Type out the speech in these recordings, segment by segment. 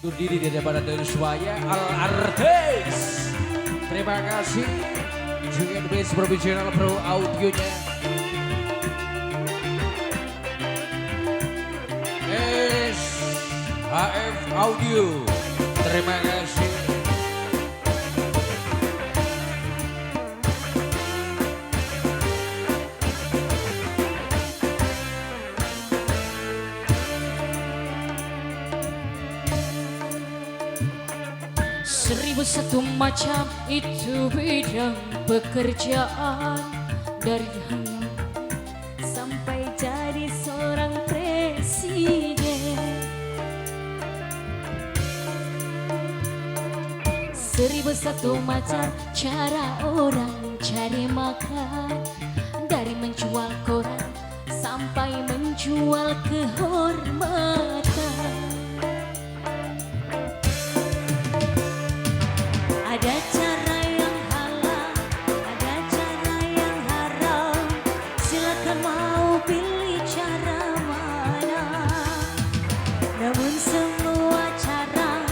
undur diri daripada dari Suaya Al-Artis. Terima kasih Julian Base Professional Pro audionya. HF Audio. Terima kasih. Seribu satu macam itu bidang pekerjaan, dari hanya sampai jadi seorang presiden. Seribu satu macam cara orang cari makan, dari menjual koran sampai menjual kehormatan. Ada cara yang halal, ada cara yang haram. Silakan mau pilih cara mana. Namun semua cara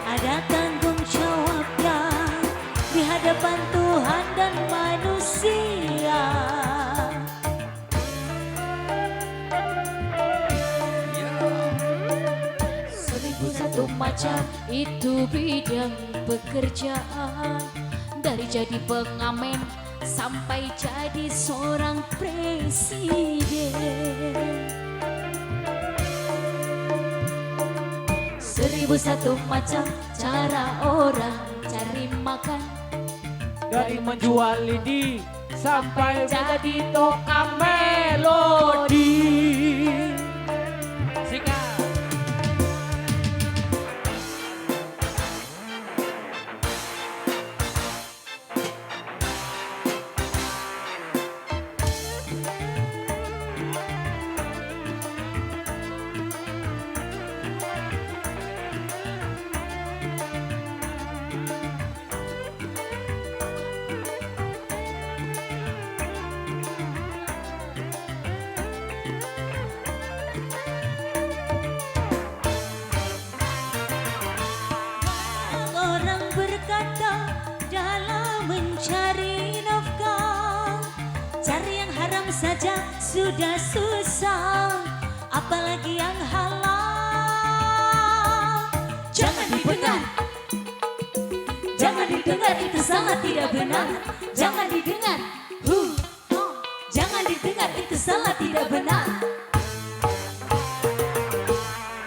ada tanggung jawabnya di hadapan Tuhan dan manusia. Seribu satu macam itu bidang pekerjaan, dari jadi pengamen sampai jadi seorang presiden. Seribu satu macam cara orang cari makan, Dari menjual lidi sampai jadi tukang melodi. Singkat. orang berkata dalam mencari nafkah, cari yang haram saja sudah susah, apalagi yang halal. Jangan didengar, jangan didengar, itu sangat tidak benar. Jangan didengar, jangan didengar, itu sangat tidak benar.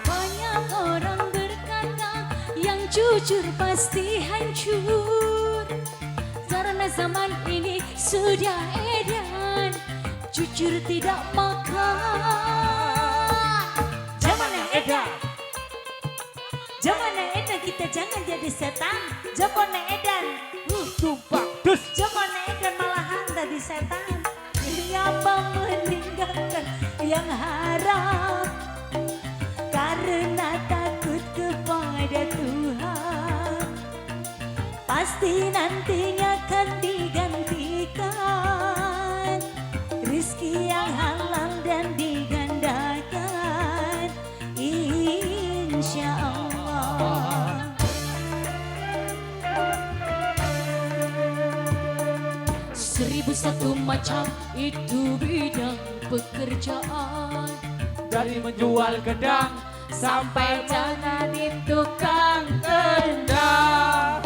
Banyak orang berkata yang jujur pasti hancur, karena zaman ini sudah edan jujur tidak makan. Zaman yang edan, zaman yang edan, kita jangan jadi setan. Zaman yang edan, Tumpah dus. zaman yang edan malahan tadi setan. Siapa meninggalkan yang haram karena takut kepada Tuhan, pasti nantinya akan digantikan rezeki yang halal dan digandakan, insya Allah. Seribu satu macam itu bidang pekerjaan, Dari menjual gedang sampai jadi tukang kendang.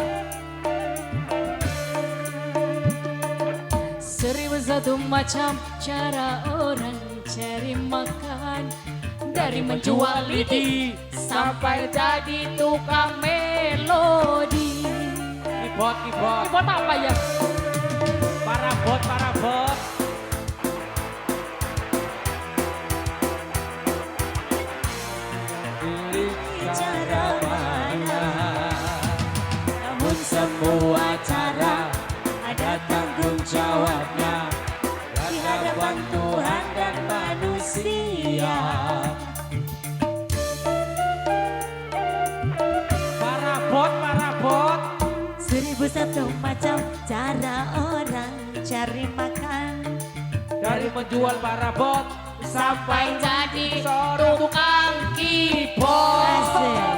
Seribu satu macam cara orang cari makan, dari menjual lidi sampai jadi tukang melodi. keyboard. Keyboard apa ya? Parabot. Pilih cara mana. Namun semua cara ada tanggung jawabnya di hadapan Tuhan dan manusia. Parabot. Seribu satu macam cara orang cari makan, Dari menjual parabot sampai jadi seorang tukang keyboard. Asik.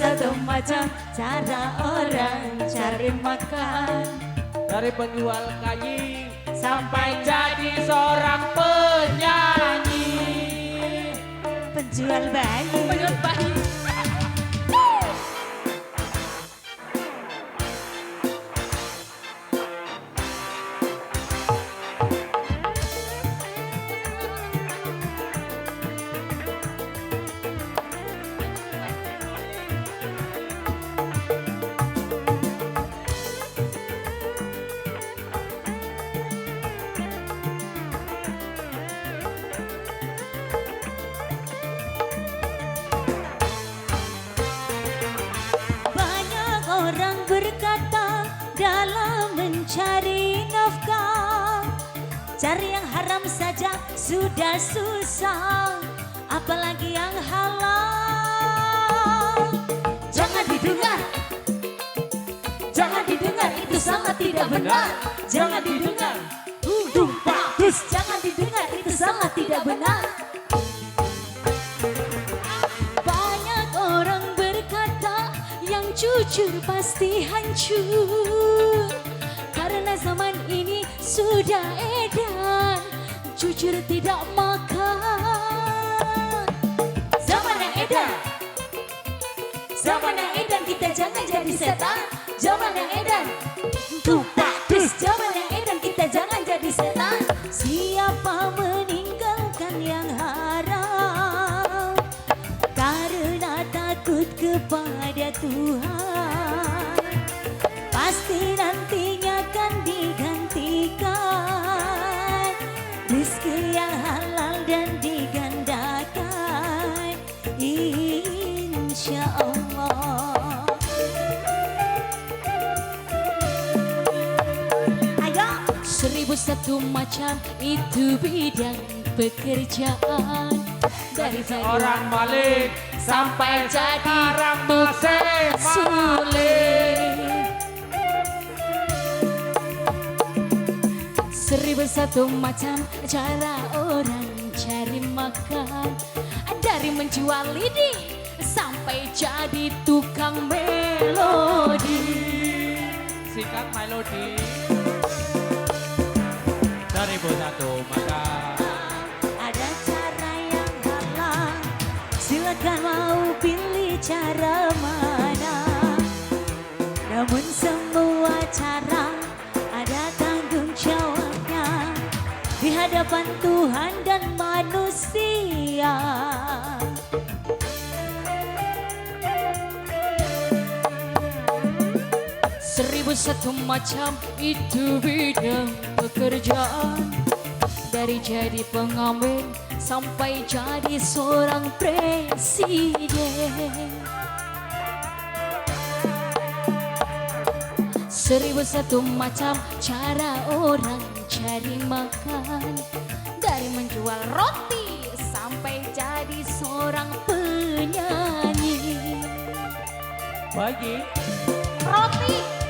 satu macam cara orang cari makan. Dari penjual kayi sampai jadi seorang penyanyi. Penjual bayi. Penjual bayi. Banyak orang berkata dalam mencari nafkah, cari yang haram saja sudah susah, apalagi yang halal. Jangan didengar, jangan didengar, itu sangat tidak benar. Jangan didengar, jangan didengar, itu sangat tidak benar. Banyak orang berkata yang jujur pasti hancur, karena zaman ini sudah edan jujur tidak makan. Zaman yang edan, zaman yang edan, kita jangan jadi setan. Zaman yang edan, zaman yang edan, kita jangan jadi setan. Siapa meninggalkan yang haram karena takut kepada Tuhan, pasti nantinya akan digantikan rezeki yang halal dan digandakan, insya Allah. Ayo, 1001 macam itu bidang pekerjaan. Dari Orang Malik sampai jadi sekarang masih sulit. 1001 macam cara orang cari makan, dari menjual lidi sampai jadi tukang melodi. Singkat melodi. 1001 maka Ada cara yang halal, silakan mau pilih cara mana. Namun semua cara ada tanggung jawabnya di hadapan Tuhan dan manusia. 1001 macam itu bidang pekerjaan, dari jadi pengamen sampai jadi seorang presiden. 1001 macam cara orang cari makan, dari menjual roti sampai jadi seorang penyanyi. bagi Roti